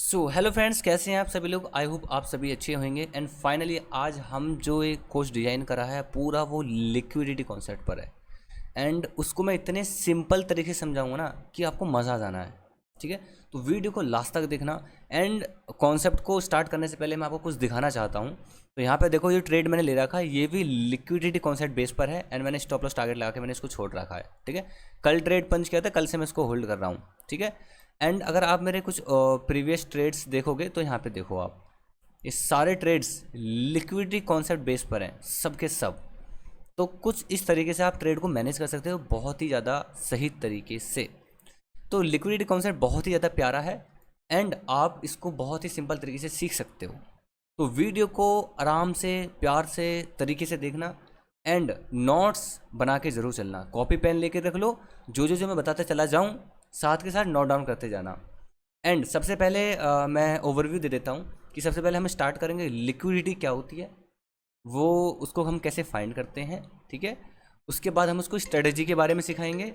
Hello friends, कैसे हैं आप सभी लोग। आई होप आप सभी अच्छे होंगे। एंड फाइनली आज हम जो एक कोर्स डिज़ाइन करा है पूरा वो लिक्विडिटी कॉन्सेप्ट पर है। एंड उसको मैं इतने सिंपल तरीके से समझाऊंगा ना कि आपको मज़ा आ जाना है। ठीक है, तो वीडियो को लास्ट तक देखना। एंड कॉन्सेप्ट को स्टार्ट करने से पहले मैं आपको कुछ दिखाना चाहता हूँ। तो यहाँ पे देखो, ये ट्रेड मैंने ले रखा है, ये भी लिक्विडिटी कॉन्सेप्ट बेस पर है। एंड मैंने स्टॉप लॉस टारगेट लगा के मैंने इसको छोड़ रखा है। ठीक है, कल ट्रेड पंच किया था, कल से मैं इसको होल्ड कर रहा हूँ। ठीक है, एंड अगर आप मेरे कुछ प्रीवियस ट्रेड्स देखोगे तो यहाँ पे देखो आप, ये सारे ट्रेड्स लिक्विडिटी कॉन्सेप्ट बेस पर हैं, सब के सब। तो कुछ इस तरीके से आप ट्रेड को मैनेज कर सकते हो बहुत ही ज़्यादा सही तरीके से। तो लिक्विडिटी कॉन्सेप्ट बहुत ही ज़्यादा प्यारा है एंड आप इसको बहुत ही सिंपल तरीके से सीख सकते हो। तो वीडियो को आराम से प्यार से तरीके से देखना एंड नोट्स बना के ज़रूर चलना। कॉपी पेन लेके रख लो, जो मैं बताते चला जाऊँ साथ के साथ नोट डाउन करते जाना। एंड सबसे पहले मैं ओवरव्यू दे देता हूँ कि सबसे पहले हम स्टार्ट करेंगे लिक्विडिटी क्या होती है, वो उसको हम कैसे फाइंड करते हैं। ठीक है, उसके बाद हम उसको स्ट्रेटजी के बारे में सिखाएंगे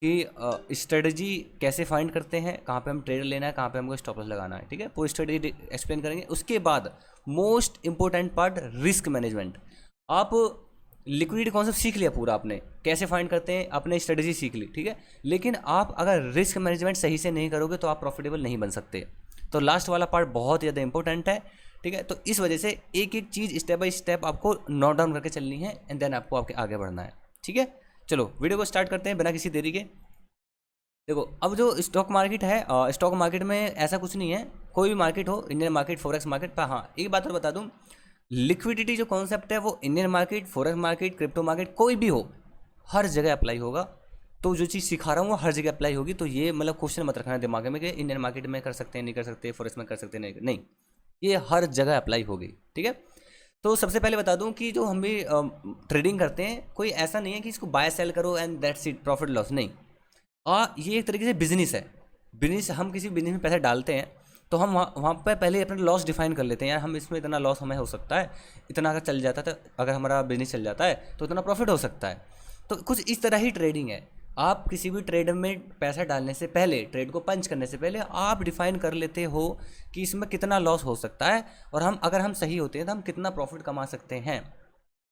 कि स्ट्रेटजी कैसे फाइंड करते हैं, कहाँ पे हम ट्रेड लेना है, कहाँ पे हमको स्टॉप लॉस लगाना है। ठीक है, पूरी स्ट्रेटजी एक्सप्लेन करेंगे। उसके बाद most important part, risk management. आप लिक्विडिटी कॉन्सेप्ट सीख लिया पूरा, आपने कैसे फाइंड करते हैं, अपने स्ट्रेटजी सीख ली। ठीक है, लेकिन आप अगर रिस्क मैनेजमेंट सही से नहीं करोगे तो आप प्रॉफिटेबल नहीं बन सकते। तो लास्ट वाला पार्ट बहुत ज़्यादा इंपॉर्टेंट है। ठीक है, तो इस वजह से एक एक चीज़ स्टेप बाय स्टेप आपको नोट डाउन करके चलनी है एंड देन आपको आपके आगे बढ़ना है। ठीक है, चलो वीडियो को स्टार्ट करते हैं बिना किसी देरी के। देखो, अब जो स्टॉक मार्केट है, स्टॉक मार्केट में ऐसा कुछ नहीं है, कोई भी मार्केट हो, इंडियन मार्केट, फॉरेक्स मार्केट। पर हाँ, एक बात और बता दूं, लिक्विडिटी जो कॉन्सेप्ट है वो Indian market, forex market, crypto market, कोई भी हो, हर जगह अप्लाई होगा। तो जो चीज़ सिखा रहा हूँ वो हर जगह अप्लाई होगी। तो ये मतलब क्वेश्चन मत रखना दिमाग में कि इंडियन मार्केट में कर सकते हैं, नहीं कर सकते, फॉरेक्स में कर सकते हैं, नहीं, ये हर जगह अप्लाई होगी। ठीक है, तो सबसे पहले बता दूं कि जो हम भी ट्रेडिंग करते हैं, कोई ऐसा नहीं है कि इसको बाय सेल करो and that's it, profit loss, नहीं। ये एक तरीके से बिजनेस है। बिजनेस, हम किसी बिजनेस में पैसे डालते हैं तो हम वहाँ पर पहले अपना लॉस डिफाइन कर लेते हैं, यार हम इसमें इतना लॉस हमें हो सकता है, इतना अगर चल जाता है, तो अगर हमारा बिजनेस चल जाता है तो इतना प्रॉफिट हो सकता है। तो कुछ इस तरह ही ट्रेडिंग है। आप किसी भी ट्रेड में पैसा डालने से पहले, ट्रेड को पंच करने से पहले आप डिफाइन कर लेते हो कि इसमें कितना लॉस हो सकता है और अगर हम सही होते हैं तो हम कितना प्रॉफिट कमा सकते हैं।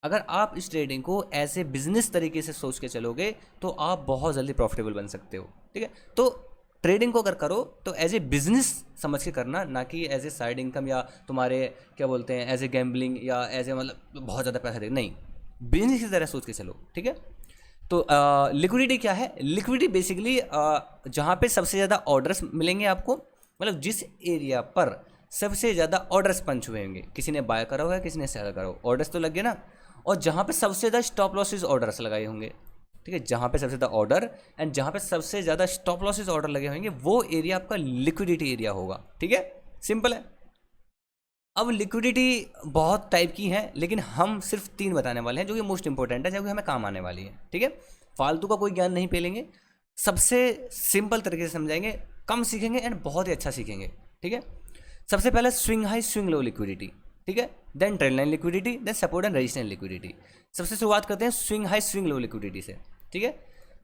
अगर आप इस ट्रेडिंग को ऐसे बिजनेस तरीके से सोच के चलोगे तो आप बहुत जल्दी प्रॉफिटेबल बन सकते हो। ठीक है, तो ट्रेडिंग को अगर करो तो एज ए बिजनेस समझ के करना, ना कि एज ए साइड इनकम या तुम्हारे क्या बोलते हैं, एज ए गैम्बलिंग या एज ए मतलब बहुत ज़्यादा पैसा दे, नहीं, बिजनेस की तरह सोच के चलो। ठीक है, तो लिक्विडिटी क्या है? लिक्विडिटी बेसिकली जहाँ पे सबसे ज़्यादा ऑर्डर्स मिलेंगे आपको, मतलब जिस एरिया पर सबसे ज़्यादा ऑर्डर्स पंच हुए होंगे, किसी ने बाय करा हुआ है, किसी ने सेल करा हुआ, ऑर्डर्स तो लग गए ना। और जहाँ पे सबसे ज़्यादा स्टॉप लॉसेस ऑर्डर्स लगाए होंगे, ठीक है, जहाँ पे सबसे ज़्यादा ऑर्डर एंड जहाँ पे सबसे ज़्यादा स्टॉप लॉसेस ऑर्डर लगे होंगे, वो एरिया आपका लिक्विडिटी एरिया होगा। ठीक है, सिंपल है। अब लिक्विडिटी बहुत टाइप की है, लेकिन हम सिर्फ 3 बताने वाले हैं जो कि मोस्ट इंपॉर्टेंट है, जो कि हमें काम आने वाली है। ठीक है, फालतू का कोई ज्ञान नहीं पेलेंगे, सबसे सिंपल तरीके से समझाएंगे, कम सीखेंगे एंड बहुत ही अच्छा सीखेंगे। ठीक है, सबसे पहले swing high swing low liquidity. ठीक है, then trend line liquidity, then support and resistance liquidity. सबसे शुरुआत करते हैं swing high swing low liquidity से। ठीक है,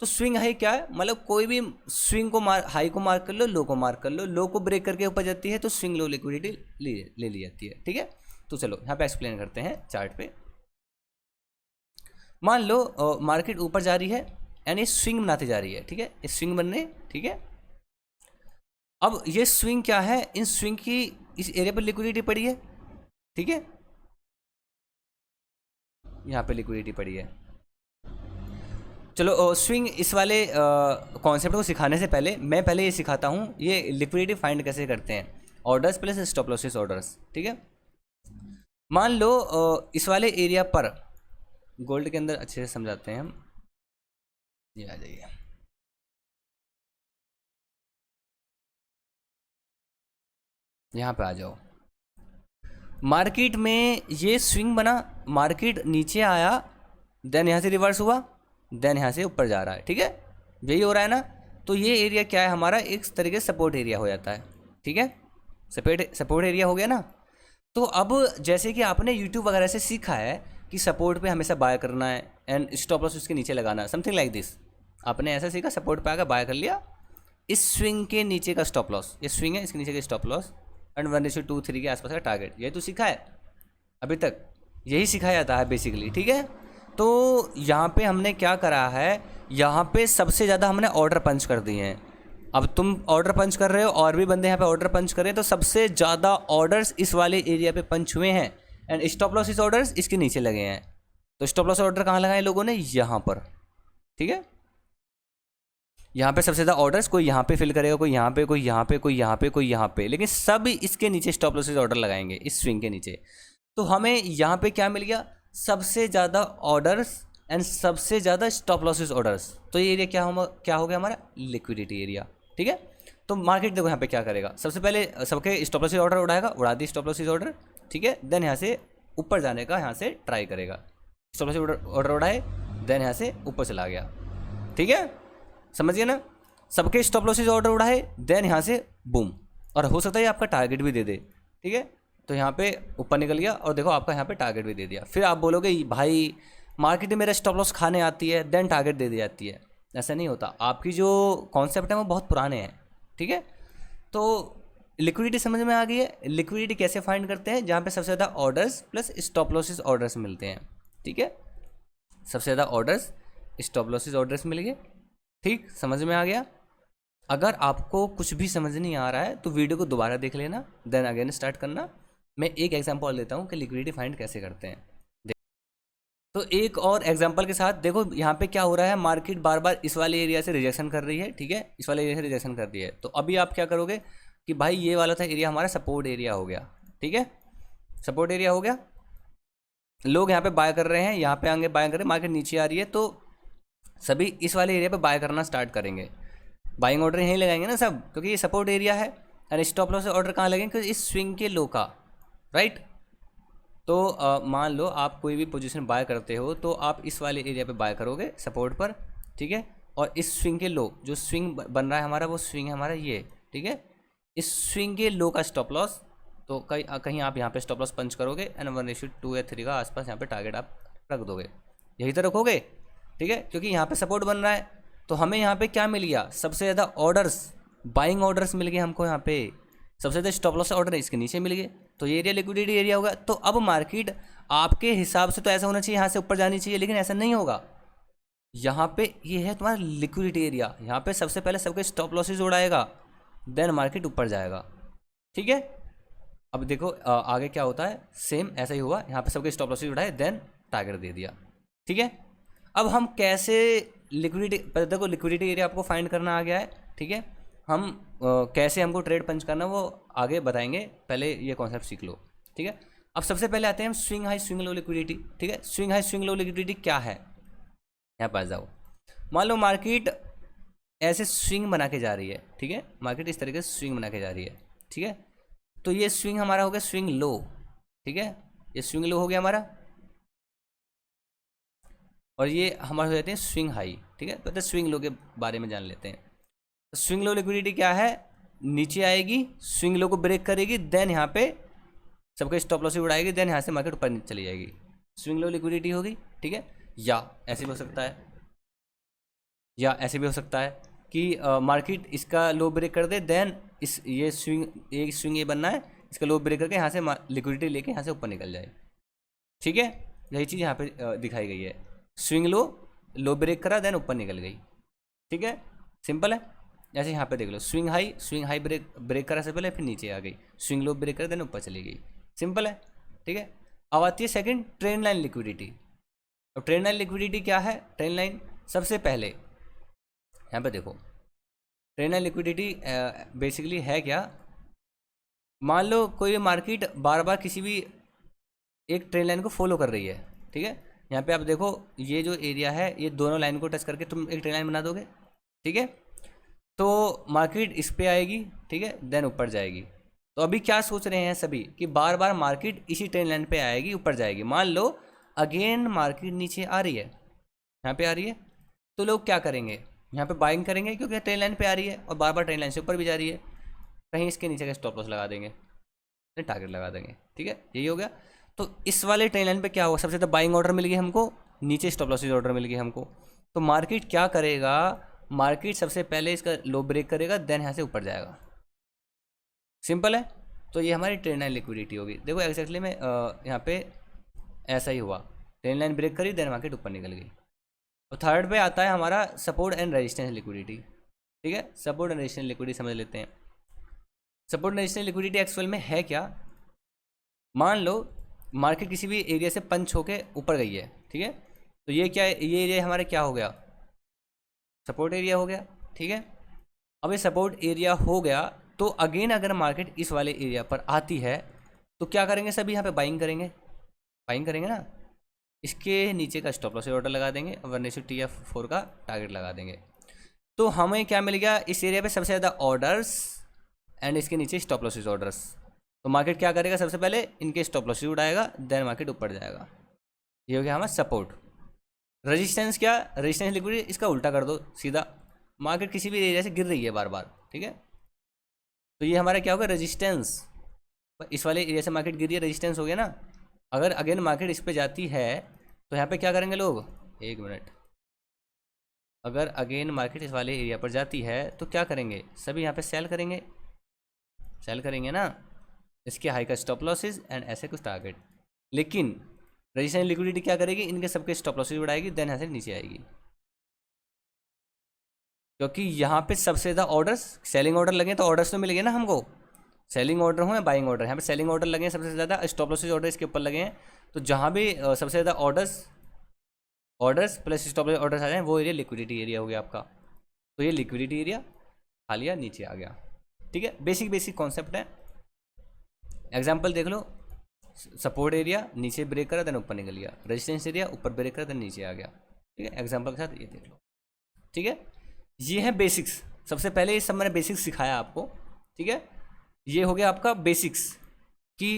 तो स्विंग हाई क्या है? मतलब कोई भी स्विंग को हाई को मार्क कर लो, लो को मार्क कर लो, लो को ब्रेक करके ऊपर जाती है तो स्विंग लो लिक्विडिटी ले ली जाती है। ठीक है, तो चलो यहाँ पे एक्सप्लेन करते हैं चार्ट पे। मान लो मार्केट ऊपर जा रही है एंड ये स्विंग बनाती जा रही है। ठीक है, ये स्विंग बनने, ठीक है, अब ये स्विंग क्या है? इन स्विंग की इस एरिया पर लिक्विडिटी पड़ी है। ठीक है, यहाँ पे लिक्विडिटी पड़ी है। चलो स्विंग इस वाले कॉन्सेप्ट को सिखाने से पहले मैं पहले ये सिखाता हूँ, ये लिक्विडिटी फाइंड कैसे करते हैं, orders plus stop losses orders. ठीक है, मान लो इस वाले एरिया पर, गोल्ड के अंदर अच्छे से समझाते हैं हम, ये आ जाइए, यहाँ पे आ जाओ। मार्केट में ये स्विंग बना, मार्केट नीचे आया, देन यहाँ से रिवर्स हुआ, देन यहाँ से ऊपर जा रहा है। ठीक है, यही हो रहा है ना। तो ये एरिया क्या है हमारा? एक तरीके से सपोर्ट एरिया हो जाता है। ठीक है, सपोर्ट एरिया हो गया ना। तो अब जैसे कि आपने यूट्यूब वगैरह से सीखा है कि सपोर्ट पे हमेशा बाय करना है एंड स्टॉप लॉस उसके नीचे लगाना है, समथिंग लाइक दिस। आपने ऐसा सीखा, सपोर्ट पे आकर बाय कर लिया, इस स्विंग के नीचे का स्टॉप लॉस, ये स्विंग है, इसके नीचे का स्टॉप लॉस, एंड 1:2-3 के आसपास का टारगेट। ये तो सीखा है अभी तक, यही सिखाया जाता है बेसिकली, ठीक है। तो यहाँ पे हमने क्या करा है, यहाँ पे सबसे ज़्यादा हमने ऑर्डर पंच कर दिए हैं। अब तुम ऑर्डर पंच कर रहे हो और भी बंदे यहाँ पे ऑर्डर पंच कर रहे हैं, तो सबसे ज़्यादा ऑर्डर्स इस वाले एरिया पे पंच हुए हैं एंड स्टॉप लॉस इस ऑर्डर्स इसके नीचे लगे हैं। तो स्टॉप लॉस ऑर्डर कहाँ लगाए लोगों ने, यहाँ पर, ठीक है। यहाँ पे सबसे ज़्यादा ऑर्डर्स, कोई यहाँ पे फिल करेगा, कोई यहाँ पे, कोई यहाँ पे, कोई यहाँ पे, कोई यहाँ पे, लेकिन सब इसके नीचे स्टॉप लॉसेस ऑर्डर लगाएंगे इस स्विंग के नीचे। तो हमें यहाँ पे क्या मिल गया, सबसे ज़्यादा ऑर्डर्स एंड सबसे ज़्यादा स्टॉप लॉसेस ऑर्डर्स। तो ये एरिया क्या हो गया हमारा, लिक्विडिटी एरिया, ठीक है। तो मार्केट देखो यहाँ पे क्या करेगा, सबसे पहले सबके स्टॉप लॉसेस ऑर्डर उड़ाएगा, उड़ा दी स्टॉप लॉसेस ऑर्डर, ठीक है। देन यहाँ से ऊपर जाने का यहाँ से ट्राई करेगा, स्टॉप लॉसेस ऑर्डर उड़ाए, देन यहाँ से ऊपर चला गया, ठीक है, समझिए ना। सबके स्टॉप लॉसेस ऑर्डर उड़ाए, देन यहाँ से बूम, और हो सकता है आपका टारगेट भी दे दे, ठीक है। तो यहाँ पे ऊपर निकल गया और देखो आपका यहाँ पे टारगेट भी दे दिया। फिर आप बोलोगे भाई मार्केट में मेरा स्टॉप लॉस खाने आती है देन टारगेट दे दी जाती है, ऐसा नहीं होता। आपकी जो कॉन्सेप्ट है वो बहुत पुराने हैं, ठीक है। तो लिक्विडिटी समझ में आ गई है। लिक्विडिटी कैसे फाइंड करते हैं, जहाँ पे सबसे ज़्यादा orders plus stop losses orders मिलते हैं, ठीक है। सबसे ज़्यादा ऑर्डर्स स्टॉप लॉसेस ऑर्डर्स मिल गए, ठीक, समझ में आ गया। अगर आपको कुछ भी समझ नहीं आ रहा है तो वीडियो को दोबारा देख लेना, देन अगेन स्टार्ट करना। मैं एक एग्जांपल लेता हूँ कि लिक्विडिटी फाइंड कैसे करते हैं। तो एक और एग्जांपल के साथ देखो यहाँ पे क्या हो रहा है, मार्केट बार बार इस वाले एरिया से रिजेक्शन कर रही है, ठीक है, इस वाले एरिया से रिजेक्शन कर रही है। तो अभी आप क्या करोगे कि भाई ये वाला था एरिया हमारा सपोर्ट एरिया हो गया, ठीक है, सपोर्ट एरिया हो गया। लोग यहाँ पे बाय कर रहे हैं, यहाँ पे आगे बाय कर रहे हैं, मार्केट नीचे आ रही है, तो सभी इस वाले एरिया पे बाय करना स्टार्ट करेंगे। बाइंग ऑर्डर यहीं लगाएंगे ना सब, क्योंकि ये सपोर्ट एरिया है। एंड स्टॉप लॉस ऑर्डर कहाँ लगेंगे, क्योंकि इस स्विंग के लो का, राइट। तो मान लो आप कोई भी पोजीशन बाय करते हो तो आप इस वाले एरिया पे बाय करोगे सपोर्ट पर, ठीक है। और इस स्विंग के लो, जो स्विंग बन रहा है हमारा, वो स्विंग है हमारा ये, ठीक है। इस स्विंग के लो का स्टॉप लॉस, तो कहीं आप यहाँ पे स्टॉप लॉस पंच करोगे एंड 1:2 या 3 का आसपास यहाँ पे टारगेट आप रख दोगे, यही तो रखोगे, ठीक है, क्योंकि यहाँ पे सपोर्ट बन रहा है। तो हमें यहाँ पे क्या मिल गया, सबसे ज़्यादा ऑर्डर्स, बाइंग ऑर्डर्स मिल गए हमको यहाँ पे, सबसे ज़्यादा स्टॉप लॉस ऑर्डर इसके नीचे मिल गए। तो ये एरिया लिक्विडिटी एरिया होगा। तो अब मार्केट आपके हिसाब से तो ऐसा होना चाहिए, यहाँ से ऊपर जानी चाहिए, लेकिन ऐसा नहीं होगा। यहाँ पे ये है तुम्हारा लिक्विडिटी एरिया, यहाँ पे सबसे पहले सबके स्टॉप लॉसेज उड़ाएगा, देन मार्केट ऊपर जाएगा, ठीक है। अब देखो आगे क्या होता है, सेम ऐसा ही हुआ, यहाँ पे सबके स्टॉप लॉसेज उड़ाए, देन टारगेट दे दिया, ठीक है। अब हम कैसे लिक्विडिटी, देखो लिक्विडिटी एरिया आपको फाइंड करना आ गया है, ठीक है। हम कैसे हमको ट्रेड पंच करना वो आगे बताएंगे, पहले ये कॉन्सेप्ट सीख लो, ठीक है। अब सबसे पहले आते हैं हम swing high swing low liquidity, ठीक है। Swing high swing low liquidity क्या है, यहाँ पास जाओ। मान लो मार्केट ऐसे स्विंग बना के जा रही है, ठीक है, मार्केट इस तरीके से स्विंग बना के जा रही है, ठीक है। तो ये स्विंग हमारा हो गया स्विंग लो, ठीक है, ये स्विंग लो हो गया हमारा, और ये हमारे हो जाते हैं स्विंग हाई, ठीक है। तो स्विंग लो के बारे में जान लेते हैं। स्विंग लो लिक्विडिटी क्या है, नीचे आएगी, स्विंग लो को ब्रेक करेगी, देन यहाँ पे सबके स्टॉप लॉस उड़ाएगी, देन यहाँ से मार्केट ऊपर चली जाएगी, स्विंग लो लिक्विडिटी होगी, ठीक है। या ऐसे भी हो सकता है, या ऐसे भी हो सकता है कि मार्केट इसका लो ब्रेक कर दे, देन इस ये स्विंग ये बनना है, इसका लो ब्रेक करके यहाँ से लिक्विडिटी लेके यहाँ से ऊपर निकल जाए, ठीक है। यही चीज़ यहाँ पे दिखाई गई है, स्विंग लो ब्रेक करा, देन ऊपर निकल गई, ठीक है, सिंपल है। जैसे यहाँ पे देख लो, स्विंग हाई ब्रेक करा से पहले, फिर नीचे आ गई, स्विंग लो ब्रेक करा, देन ऊपर चली गई, सिंपल है, ठीक है। अब आती है सेकंड ट्रेंड लाइन लिक्विडिटी। अब ट्रेंड लाइन लिक्विडिटी क्या है, ट्रेंड लाइन सबसे पहले यहाँ पे देखो, ट्रेंड लाइन लिक्विडिटी बेसिकली है क्या, मान लो कोई मार्केट बार बार किसी भी एक ट्रेंड लाइन को फॉलो कर रही है, ठीक है। यहाँ पे आप देखो, ये जो एरिया है, ये दोनों लाइन को टच करके तुम एक ट्रेंड लाइन बना दोगे, ठीक है। तो मार्केट इस पे आएगी, ठीक है, देन ऊपर जाएगी। तो अभी क्या सोच रहे हैं सभी कि बार बार मार्केट इसी ट्रेंड लाइन पे आएगी, ऊपर जाएगी। मान लो अगेन मार्केट नीचे आ रही है, यहाँ पे आ रही है, तो लोग क्या करेंगे, यहाँ पे बाइंग करेंगे, क्योंकि ट्रेंड लाइन पे आ रही है और बार बार ट्रेंड लाइन से ऊपर भी जा रही है, कहीं इसके नीचे का स्टॉप लॉस लगा देंगे, टारगेट लगा देंगे, ठीक है, यही हो गया। तो इस वाले ट्रेंड लाइन पे क्या होगा, सबसे ज़्यादा बाइंग ऑर्डर मिल गई हमको, नीचे स्टॉप लॉसेज ऑर्डर मिल गई हमको। तो मार्केट क्या करेगा, मार्केट सबसे पहले इसका लो ब्रेक करेगा, देन यहाँ से ऊपर जाएगा, सिंपल है। तो ये हमारी ट्रेंड लाइन लिक्विडिटी होगी। देखो एग्जैक्टली में यहाँ पे ऐसा ही हुआ, ट्रेंड लाइन ब्रेक करी, देन मार्केट ऊपर निकल गई। तो थर्ड पे आता है हमारा सपोर्ट एंड रेजिस्टेंस लिक्विडिटी। ठीक है, सपोर्ट एंड रेजिस्टेंस लिक्विडिटी समझ लेते हैं। Support and resistance liquidity actual में है क्या? मान लो मार्केट किसी भी एरिया से पंच होके ऊपर गई है, ठीक है, तो ये क्या है, ये एरिया हमारा क्या हो गया, सपोर्ट एरिया हो गया। ठीक है, अब ये सपोर्ट एरिया हो गया तो अगेन अगर मार्केट इस वाले एरिया पर आती है तो क्या करेंगे सभी, यहाँ पे बाइंग करेंगे, बाइंग करेंगे ना, इसके नीचे का स्टॉप लॉस ऑर्डर लगा देंगे और 1/TF4 का टारगेट लगा देंगे। तो हमें क्या मिल गया, इस एरिया पे सबसे ज़्यादा ऑर्डर्स एंड इसके नीचे स्टॉप लॉसेस ऑर्डर्स। तो मार्केट क्या करेगा, सबसे पहले इनके स्टॉप लॉसेस उड़ाएगा, देन मार्केट ऊपर जाएगा। ये हो गया हमारा सपोर्ट। रेजिस्टेंस क्या, रेजिस्टेंस लिक्विडिटी, इसका उल्टा कर दो सीधा, मार्केट किसी भी एरिया से गिर रही है बार बार, ठीक है, तो ये हमारा क्या होगा, रेजिस्टेंस। इस वाले एरिया से मार्केट गिर रही है, रेजिस्टेंस हो गया ना। अगर अगेन मार्केट इस पे जाती है तो यहाँ पे क्या करेंगे लोग, एक मिनट, अगर अगेन मार्केट इस वाले एरिया पर जाती है तो क्या करेंगे, सभी यहाँ पे सेल करेंगे, सेल करेंगे ना, इसके हाई का स्टॉप लॉसेस एंड ऐसे कुछ टारगेट। लेकिन रेजिस्टेंस लिक्विडिटी क्या करेगी, इनके सबके स्टॉप लॉसेस बढ़ाएगी, देन यहाँ से नीचे आएगी, क्योंकि यहाँ पे सबसे ज़्यादा ऑर्डर्स, सेलिंग ऑर्डर लगे तो ऑर्डर्स तो मिल गए ना हमको, सेलिंग ऑर्डर हो या बाइंग ऑर्डर, यहाँ पे सेलिंग ऑर्डर लगे हैं सबसे ज़्यादा, स्टॉप लॉसेस ऑर्डर इसके ऊपर लगे हैं, तो जहाँ भी सबसे ज़्यादा orders plus stop loss orders आ जाए वो एरिया लिक्विडिटी एरिया हो गया आपका। तो ये लिक्विडिटी एरिया खा लिया, नीचे आ गया। ठीक है, बेसिक कॉन्सेप्ट है। एग्जाम्पल देख लो, सपोर्ट एरिया नीचे ब्रेक करा देन ऊपर निकल गया, रेजिस्टेंस एरिया ऊपर ब्रेक करा देन नीचे आ गया। ठीक है, एग्जाम्पल के साथ ये देख लो। ठीक है, ये है बेसिक्स। सबसे पहले ये सब मैंने बेसिक्स सिखाया आपको। ठीक है, ये हो गया आपका बेसिक्स कि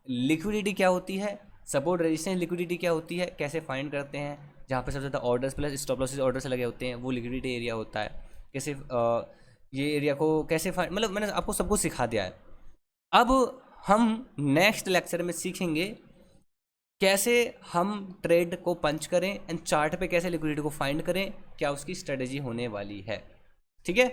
लिक्विडिटी क्या होती है, सपोर्ट रेजिस्टेंस लिक्विडिटी क्या होती है, कैसे फाइंड करते हैं, जहाँ पे सबसे ज़्यादा orders plus stop losses orders लगे होते हैं वो लिक्विडिटी एरिया होता है। कैसे ये एरिया को कैसे फाइंड, मतलब मैंने आपको सब कुछ सिखा दिया है। अब हम नेक्स्ट लेक्चर में सीखेंगे कैसे हम ट्रेड को पंच करें एंड चार्ट पे कैसे लिक्विडिटी को फाइंड करें, क्या उसकी स्ट्रेटेजी होने वाली है। ठीक है।